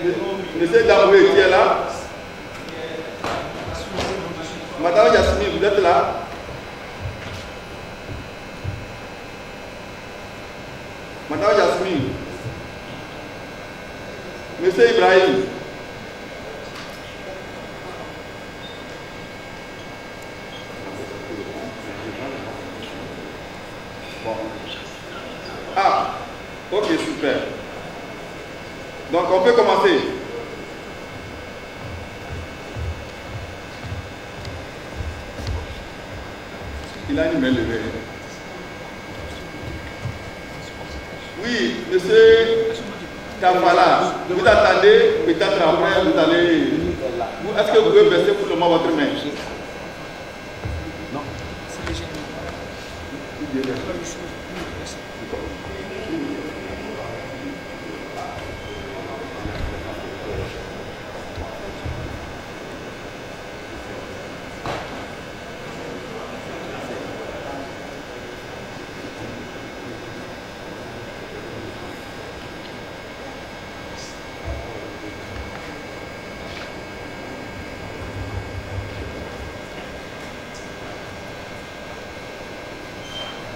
Monsieur Damoué, qui est là? Madame Yasmine, vous êtes là? Madame Yasmine. Monsieur Ibrahim. Bon. Ah, ok, super. Donc on peut commencer. Il a une main levée. Oui, monsieur Kafala, vous attendez, peut-être après vous allez. Est-ce que vous pouvez verser pour le moment votre main? Non. C'est léger.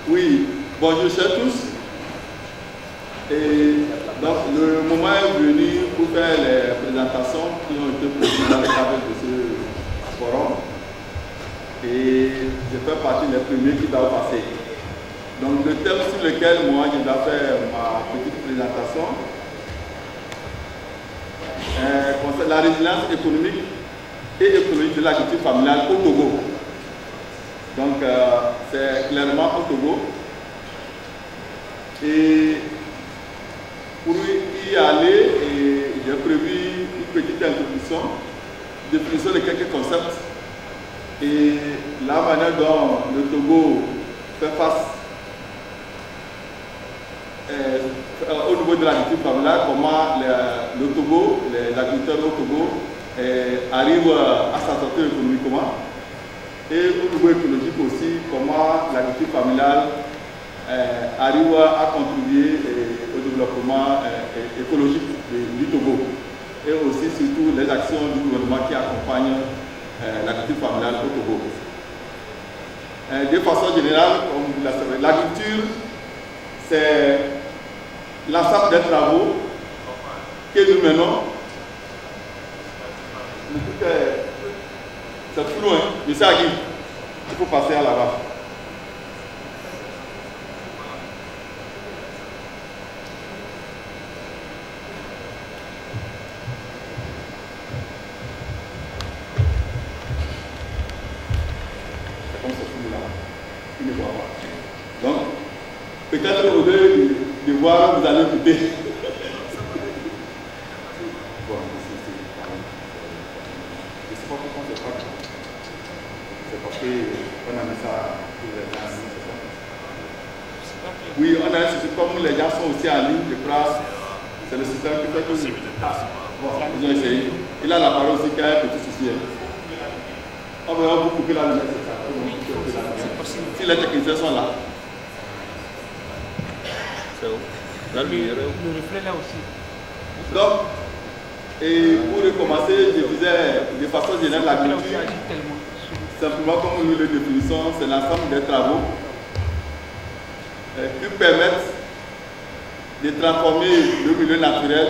Oui, bonjour à tous. Et donc le moment est venu pour faire les présentations qui ont été prévues dans le cadre de ce forum. Et je fais partie des premiers qui doivent passer. Donc le thème sur lequel moi je dois faire ma petite présentation concerne la résilience économique et écologique de l'agriculture familiale au Togo. Donc c'est clairement au Togo. Et pour y aller, j'ai prévu une petite introduction, définition de quelques concepts et la manière dont le Togo fait face au niveau de l'agriculture familiale, comment le Togo, les agriculteurs au Togo arrivent à s'en sortir économiquement. Et au niveau écologique aussi, comment l'agriculture familiale arrive à contribuer au développement écologique du Togo. Et aussi surtout les actions du gouvernement qui accompagnent l'agriculture familiale au Togo. De façon générale, comme vous le savez, l'agriculture, c'est l'ensemble des travaux que nous menons. C'est flou, hein? Monsieur Agui, il faut passer à là-bas. C'est comme ça, flou là-bas. Il ne voit pas. Donc, peut-être au lieu de voir, vous allez écouter. Bon, je ne sais pas pourquoi c'est pas. C'est parce qu'on a mis ça pour les gens, c'est ça? Oui, on a un système, comme les gens sont aussi en ligne, je crois, c'est le système qui fait que bon, ils ont essayé. Il a la parole aussi qu'il y a un petit souci. On va vous couper la lumière, c'est ça. Si les techniciens sont là. C'est où? Là, le reflet là aussi. Donc, et pour recommencer, je disais de façon générale l'agriculture. Simplement, comme nous le définissons, c'est l'ensemble des travaux qui permettent de transformer le milieu naturel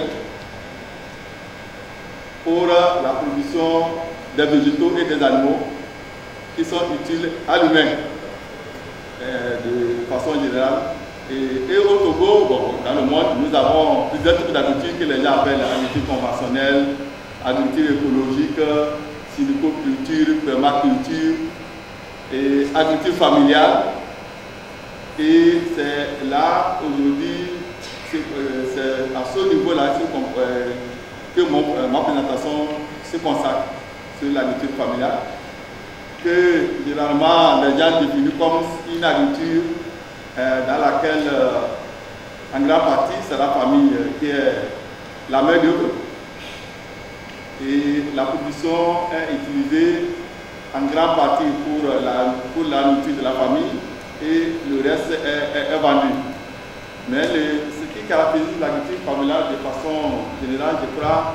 pour la production des végétaux et des animaux qui sont utiles à l'humain de façon générale. Et au Togo, bon, dans le monde, nous avons plusieurs types d'agriculture que les gens appellent agriculture conventionnelle, agriculture écologique, silicoculture, permaculture et agriculture familiale. Et c'est là, aujourd'hui, c'est à ce niveau-là que ma présentation se consacre sur l'agriculture familiale, que généralement les gens définissent comme une agriculture dans laquelle, en grande partie, c'est la famille qui est la main d'œuvre. Et la production est utilisée en grande partie pour la nourriture de la famille et le reste est vendu. Mais ce qui caractérise l'agriculture familiale de façon générale, je crois,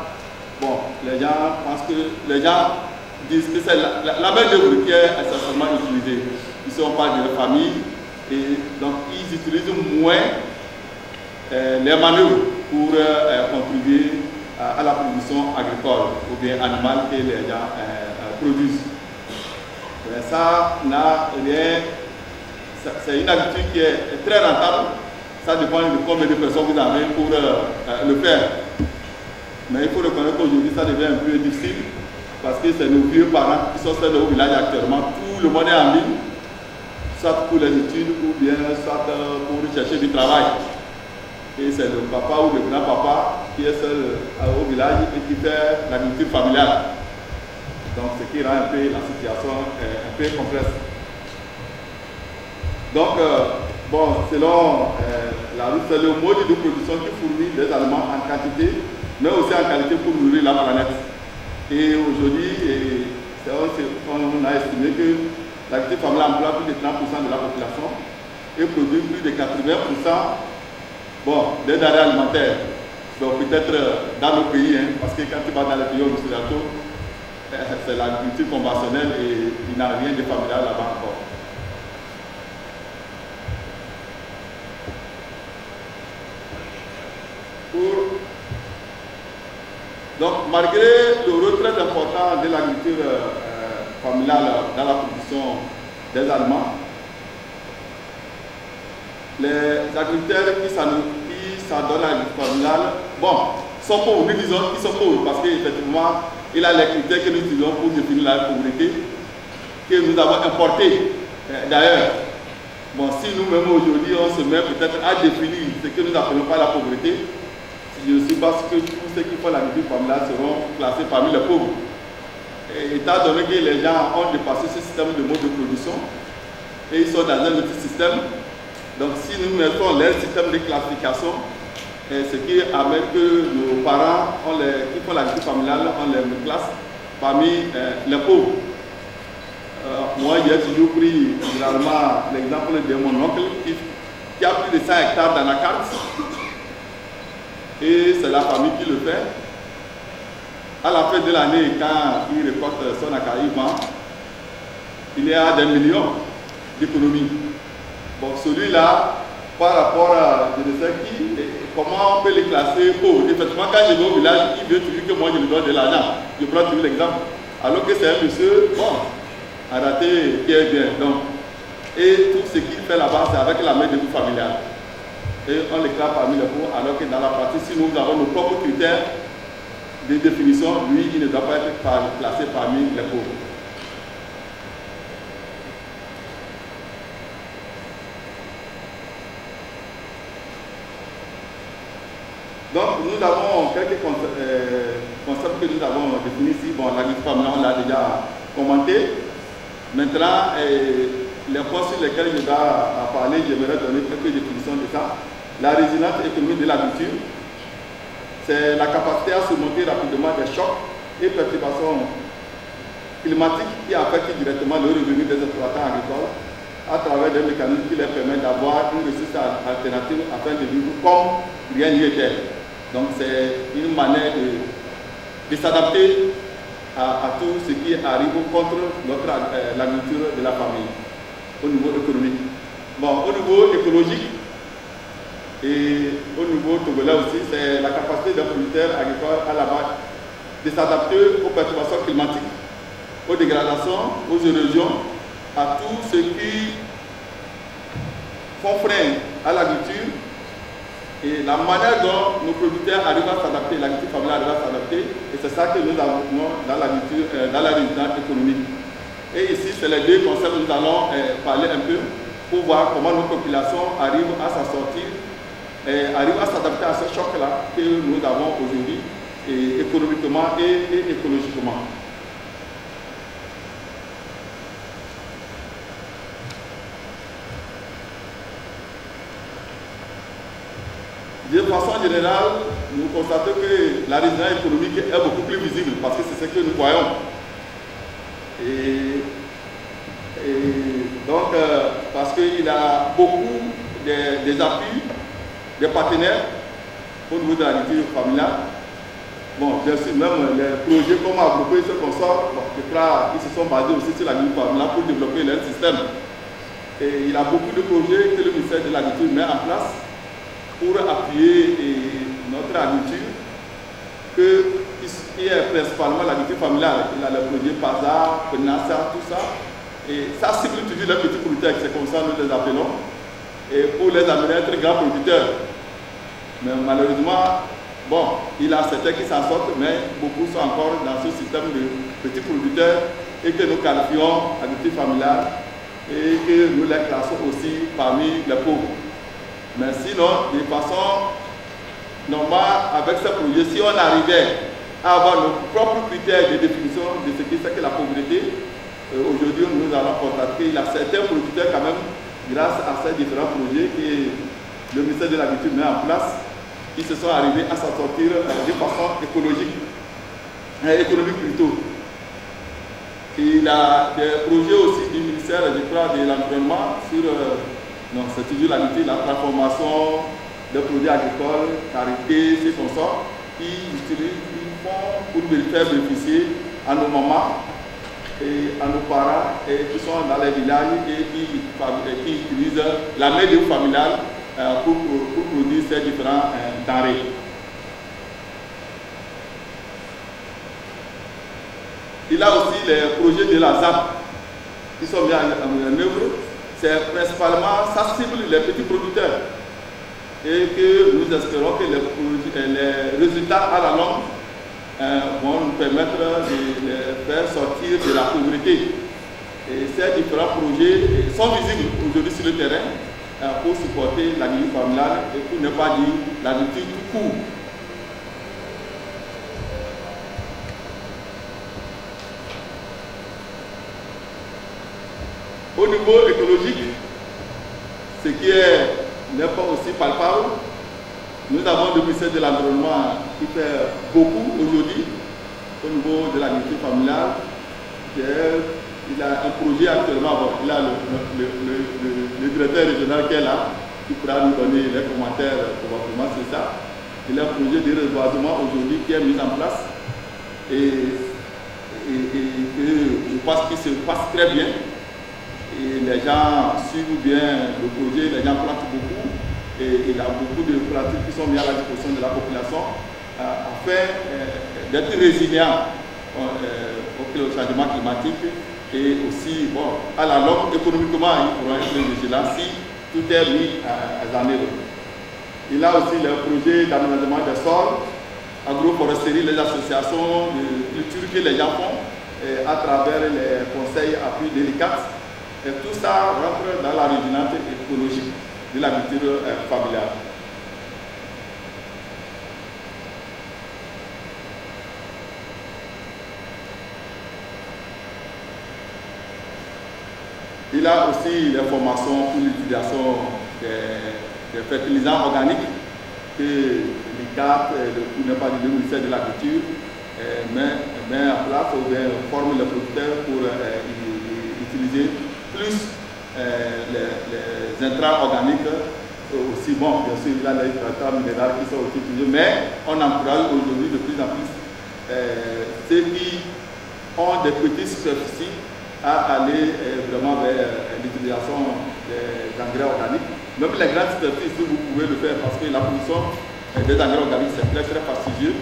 bon, les gens pensent que, les gens disent que c'est la main-d'œuvre qui est essentiellement utilisée. Ils sont pas de leur famille et donc ils utilisent moins les manœuvres pour contribuer à la production agricole ou bien animale que les gens produisent. Mais ça n'a rien, c'est une agriculture qui est très rentable. Ça dépend de combien de personnes vous avez pour le faire. Mais il faut reconnaître qu'aujourd'hui ça devient un peu difficile parce que c'est nos vieux parents qui sont seuls au village actuellement. Tout le monde est en ligne, soit pour les études ou bien soit pour chercher du travail. Et c'est le papa ou le grand-papa qui est seul au village et qui fait l'agriculture familiale. Donc ce qui rend un peu la situation un peu complexe. Donc, bon, selon c'est le mode de production qui fournit des aliments en quantité, mais aussi en qualité pour nourrir la planète. Et aujourd'hui, on a estimé que l'agriculture familiale emploie plus de 30% de la population et produit plus de 80% des denrées alimentaires. Donc peut-être dans nos pays, hein, parce que quand tu vas dans les pays occidentaux, c'est l'agriculture conventionnelle et il n'y a rien de familial là-bas encore. Donc, malgré le rôle très important de l'agriculture familiale dans la production des aliments, les agriculteurs qui s'adonnent à l'agriculture familiale, sont pauvres. Nous disons qu'ils sont pauvres parce qu'effectivement, il a les critères que nous utilisons pour définir la pauvreté, que nous avons importés. D'ailleurs, si nous-mêmes aujourd'hui, on se met peut-être à définir ce que nous appelons pas la pauvreté, je ne suis pas sûr que tous ceux qui font l'agriculture familiale seront classés parmi les pauvres. Et étant donné que les gens ont dépassé ce système de mode de production et ils sont dans un autre système, donc si nous mettons leur système de classification, ce qui amène que nos parents qui font l'agriculture familiale, on les classe parmi les pauvres. Moi, j'ai toujours pris généralement l'exemple de mon oncle qui a plus de 100 hectares dans la carte. Et c'est la famille qui le fait. À la fin de l'année, quand il récolte son accaïvement, il est à des millions d'économies. Celui-là, par rapport à je ne sais qui, comment on peut les classer pauvres. Effectivement, quand je vais au village, il veut toujours que moi je lui donne de l'argent. Je prends toujours l'exemple. Alors que c'est un monsieur, à rater qui est bien. Donc, et tout ce qu'il fait là-bas, c'est avec la main de tout familiale. Et on les classe parmi les pauvres, alors que dans la pratique, si nous avons nos propres critères de définition, lui, il ne doit pas être classé parmi les pauvres. Donc, nous avons quelques concepts que nous avons définis ici. L'agriculture familiale, on l'a déjà commenté. Maintenant, les points sur lesquels je dois parler, j'aimerais donner quelques définitions de ça. La résilience économique de l'agriculture, c'est la capacité à surmonter rapidement des chocs et perturbations climatiques qui affectent directement le revenu des exploitants agricoles à travers des mécanismes qui leur permettent d'avoir une ressource alternative afin de vivre comme rien n'y était. Donc c'est une manière de s'adapter à tout ce qui arrive contre l'agriculture de la famille au niveau économique. Au niveau écologique et au niveau togolais aussi, c'est la capacité des producteurs agricoles à la base de s'adapter aux perturbations climatiques, aux dégradations, aux érosions, à tout ce qui font frein à l'agriculture. Et la manière dont nos producteurs arrivent à s'adapter, l'agriculture familiale arrive à s'adapter, et c'est ça que nous avons dans l'agriculture, dans la résilience économique. Et ici, c'est les deux concepts que nous allons parler un peu pour voir comment nos populations arrivent à s'en sortir, arrivent à s'adapter à ce choc-là que nous avons aujourd'hui, économiquement et écologiquement. De façon générale, nous constatons que la résilience économique est beaucoup plus visible parce que c'est ce que nous voyons. Et donc, parce qu'il y a beaucoup des appuis, des partenaires au niveau de l'agriculture familiale. Bon, bien sûr, même les projets comme Agrocop et ce consort, bon, je crois qu'ils se sont basés aussi sur l'agriculture familiale pour développer leur système. Et il y a beaucoup de projets que le ministère de l'Agriculture met en place pour appuyer notre agriculture, qui est principalement l'agriculture familiale. Il y a le projet PASA, PENASA, tout ça. Et ça cible toujours les petits producteurs, c'est comme ça nous les appelons, et pour les amener à être grands producteurs. Mais malheureusement, bon, il y a certains qui s'en sortent, mais beaucoup sont encore dans ce système de petits producteurs et que nous qualifions agriculture familiale et que nous les classons aussi parmi les pauvres. Mais sinon, de façon normale, avec ce projet, si on arrivait à avoir nos propres critères de définition de ce qui c'est que la pauvreté, aujourd'hui nous allons constater qu'il y a certains producteurs quand même, grâce à ces différents projets que le ministère de l'Agriculture met en place, qui se sont arrivés à s'en sortir de façon écologique, économique plutôt. Il y a des projets aussi du ministère, je crois, de l'environnement sur, non, c'est toujours l'agriculture, la transformation des produits agricoles, carité, ces consorts, qui utilisent, qui font pour faire bénéficier à nos mamans et à nos parents et qui sont dans les villages et qui utilisent la main-d'œuvre familiale pour produire ces différents denrées. Il y a aussi les projets de la ZAP qui sont mis en œuvre. C'est principalement, ça cible les petits producteurs. Et que nous espérons que les résultats à la longue vont nous permettre de les faire sortir de la pauvreté. Et ces différents projets sont visibles aujourd'hui sur le terrain pour supporter l'agriculture familiale et pour ne pas dire l'agriculture tout court. Au niveau écologique, ce qui n'est pas aussi palpable, nous avons le ministère de l'Environnement qui fait beaucoup aujourd'hui au niveau de l'agriculture familiale. Il a un projet actuellement, il a le directeur régional qui est là, qui pourra nous donner les commentaires probablement sur ça. Il a un projet de reboisement aujourd'hui qui est mis en place et que je pense qu'il se passe très bien. Et les gens suivent bien le projet, les gens plantent beaucoup et il y a beaucoup de pratiques qui sont mises à la disposition de la population afin d'être résilients au changement climatique et aussi, bon, à la longue, économiquement, ils pourront être vigilants si tout est mis en œuvre. Il y a aussi le projet d'aménagement des sols, agroforesterie, les associations de culture que les gens font à travers les conseils à plus délicats. Et tout ça rentre dans la résilience écologique de l'agriculture familiale. Il y a aussi les formations pour l'utilisation des fertilisants organiques que l'ICAP, le ministère de l'Agriculture, met en place ou bien forme les producteurs pour utiliser plus les intrants organiques aussi. Bon, bien sûr, il y a les intrants minéraux qui sont aussi utilisés, mais on encourage aujourd'hui de plus en plus ceux qui ont des petites superficies à aller vraiment vers l'utilisation des engrais organiques. Même les grandes superficies, vous pouvez le faire parce que la production des engrais organiques, c'est très très fastidieux.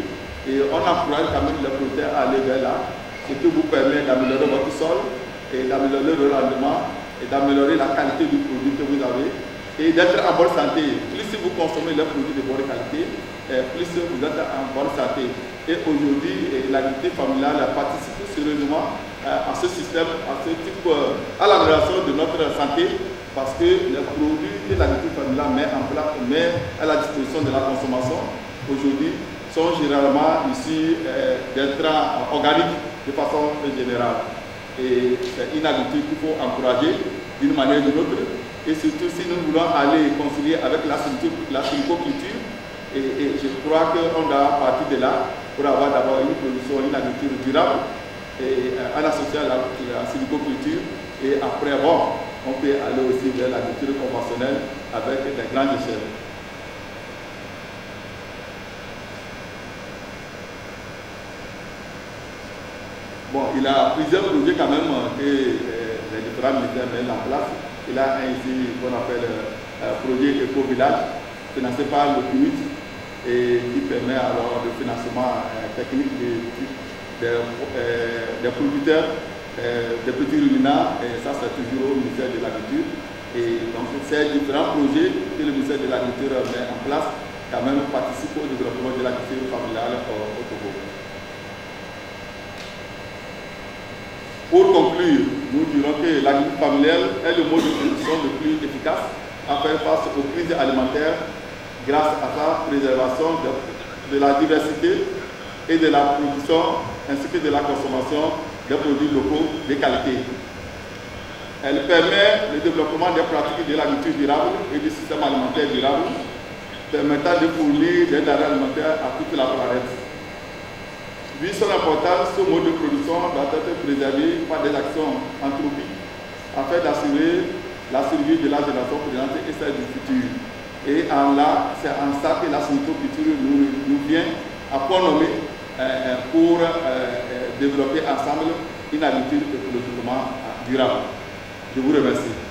Et on encourage quand même les producteurs à aller vers là, ce qui vous permet d'améliorer votre sol et d'améliorer le rendement et d'améliorer la qualité du produit que vous avez et d'être en bonne santé. Plus vous consommez les produits de bonne qualité, plus vous êtes en bonne santé. Et aujourd'hui, l'agriculture familiale participe sérieusement à ce système, à ce type, à l'amélioration de notre santé, parce que les produits que l'agriculture familiale met à la disposition de la consommation aujourd'hui sont généralement issus d'intrants organiques de façon générale. Et c'est une agriculture qu'il faut encourager d'une manière ou d'une autre. Et surtout si nous voulons aller concilier avec la sylviculture, et je crois qu'on doit partir de là pour avoir d'abord une production, une agriculture durable, et en associant la sylviculture. Et après, bon, on peut aller aussi vers l'agriculture conventionnelle avec des grandes échelles. Bon, il a plusieurs projets quand même que les différents ministères mettent en place. Il a un ici qu'on appelle projet Éco-Village, financé par le PNUD et qui permet alors le financement technique des producteurs, des petits ruminants, et ça c'est toujours au ministère de l'Agriculture. Et donc ces différents projets que le ministère de l'Agriculture met en place quand même participent au développement de l'agriculture familiale au Togo. Pour conclure, nous dirons que l'agriculture familiale est le mode de production le plus efficace à faire face aux crises alimentaires grâce à sa préservation de la diversité et de la production ainsi que de la consommation des produits locaux de qualité. Elle permet le développement des pratiques de l'agriculture durable et du système alimentaire durable, permettant de fournir des denrées alimentaires à toute la planète. Vu son importance, ce mode de production doit être préservé par des actions anthropiques afin d'assurer la survie de la génération présente et celle du futur. Et c'est en ça que la sylviculture nous vient à point nommé pour développer ensemble une agriculture écologiquement durable. Je vous remercie.